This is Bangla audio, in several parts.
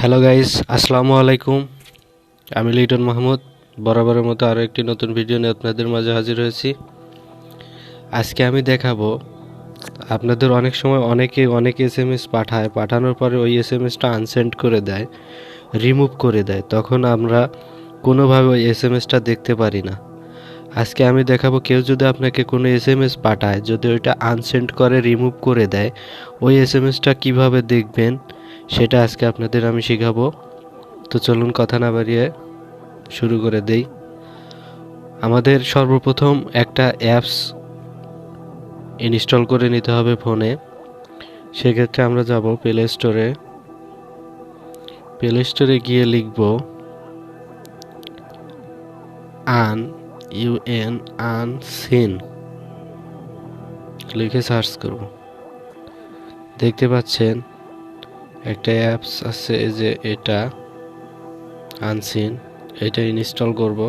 হ্যালো গাইস, আসসালামু আলাইকুম। আমি লিটন মাহমুদ বরাবরের মতো আরও একটি নতুন ভিডিও নিয়ে আপনাদের মাঝে হাজির হয়েছি। আজকে আমি দেখাবো আপনাদের অনেক সময় অনেক এসএমএস পাঠানোর পরে ওই এসএমএসটা আনসেন্ড করে দেয়, রিমুভ করে দেয়, তখন আমরা কোনোভাবে ওই এসএমএসটা দেখতে পারি না। আজকে আমি দেখাবো কেউ যদি আপনাকে কোনো এসএমএস পাঠায়, যদি ওইটা আনসেন্ড করে রিমুভ করে দেয়, ওই এসএমএসটা কিভাবে দেখবেন সেটা আজকে আপনাদের আমি শেখাবো। তো চলুন কথা না বাড়িয়ে শুরু করে দেই। আমাদের সর্বপ্রথম একটা অ্যাপস ইনস্টল করে নিতে হবে ফোনে। সেক্ষেত্রে আমরা যাব প্লে স্টোরে গিয়ে লিখব আনসিন, লিখে সার্চ করব। দেখতে পাচ্ছেন একটা অ্যাপস আছে, যে এটা আনসিন, এটা ইনস্টল করব।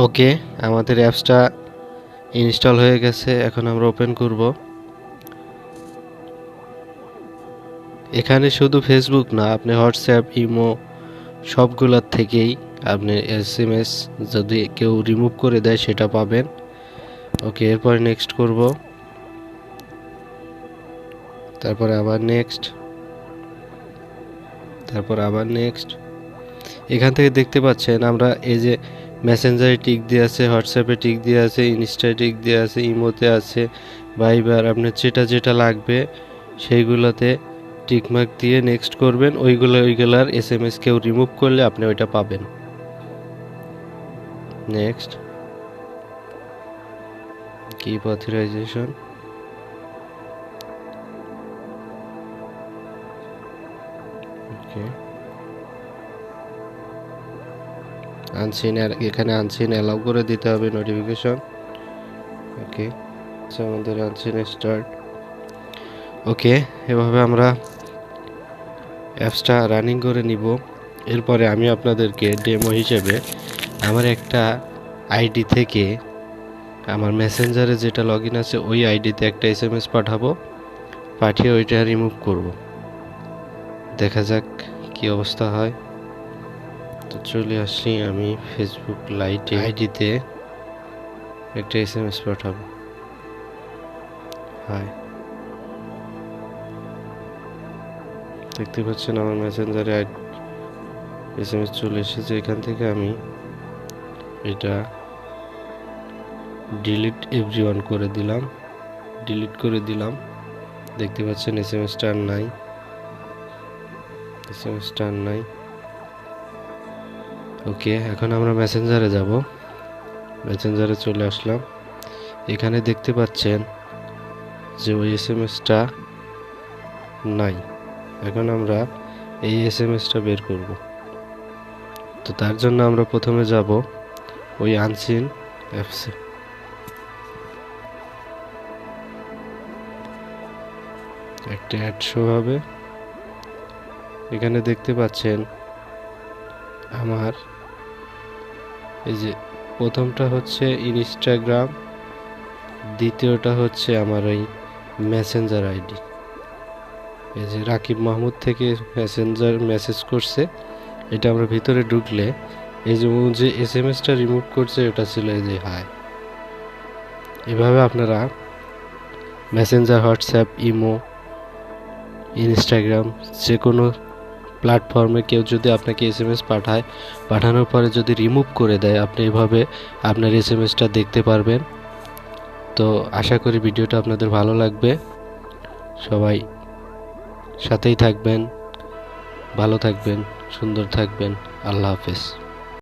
ওকে, আমাদের অ্যাপসটা ইনস্টল হয়ে গেছে। এখন আমরা ওপেন করব। এখানে শুধু ফেসবুক না, আপনি হোয়াটসঅ্যাপ, ইমো সবগুলোর থেকেই আপনি এসএমএস যদি কেউ রিমুভ করে দেয় সেটা পাবেন। ওকে, এরপর নেক্সট করব, তারপরে আবার নেক্সট। এখান থেকে দেখতে পাচ্ছেন আমরা এই যে মেসেঞ্জারে টিক দিয়ে আছে, হোয়াটসঅ্যাপে টিক দিয়ে আছে, ইনস্টায় টিক দিয়ে আছে, ইমোতে আছে, ভাইবার, আপনার যেটা লাগবে সেইগুলোতে টিকমার্ক দিয়ে নেক্সট করবেন। ওইগুলার এসএমএস কেউ রিমুভ করলে আপনি ওইটা পাবেন। নেক্সট, কিপ অথরাইজেশন, ওকে, আনসিন, এখানে আনসিন অ্যালাউ করে দিতে হবে নোটিফিকেশন। ওকে, আমাদের আনসিন স্টার্ট। ওকে, এভাবে আমরা অ্যাপসটা রানিং করে নিব। এরপরে আমি আপনাদেরকে ডেমো হিসেবে আমার একটা আইডি থেকে, আমার মেসেঞ্জারে যেটা লগ ইন আছে ওই আইডিতে একটা এসএমএস পাঠিয়ে ওইটা রিমুভ করব। দেখা যাক কি অবস্থা হয়। তো চলে আসি, আমি ফেসবুক লাইটে আইডিতে একটা এসএমএস পাঠাবো। হাই, দেখতে পাচ্ছেন আমার মেসেঞ্জারে এসএমএস চলে এসেছে। এখান থেকে আমি এটা ডিলিট এভরিওয়ান করে দিলাম। দেখতে পাচ্ছেন এসএমএসটা আর নাই। ওকে, এখন আমরা মেসেঞ্জারে যাব। মেসেঞ্জারে চলে আসলাম। এখানে দেখতে পাচ্ছেন যে ওই এসএমএসটা নাই। এখন আমরা এই এসএমএসটা বের করব। তো তার জন্য আমরা প্রথমে যাব ওই আনসিন অ্যাপসে। একটা অ্যাড শো হবে। এখানে দেখতে পাচ্ছেন আমার এই যে প্রথমটা হচ্ছে ইনস্টাগ্রাম, দ্বিতীয়টা হচ্ছে আমার এই মেসেঞ্জার আইডি। এই যে রাকিব মাহমুদ থেকে মেসেঞ্জার মেসেজ করছে, এটা আমরা ভিতরে ঢুকলে এই যে এসএমএসটা রিমুভ করছে ওটা ছিল এই যে হাই। এভাবে আপনারা মেসেঞ্জার, হোয়াটসঅ্যাপ, ইমো, ইনস্টাগ্রাম যে কোনো প্ল্যাটফর্মে কেউ যদি আপনাকে এসএমএস পাঠানোর পরে যদি রিমুভ করে দেয়, আপনি এভাবে আপনার এসএমএসটা দেখতে পারবেন। তো আশা করি ভিডিওটা আপনাদের ভালো লাগবে। সবাই সাথেই থাকবেন, ভালো থাকবেন, সুন্দর থাকবেন। আল্লাহ হাফেজ।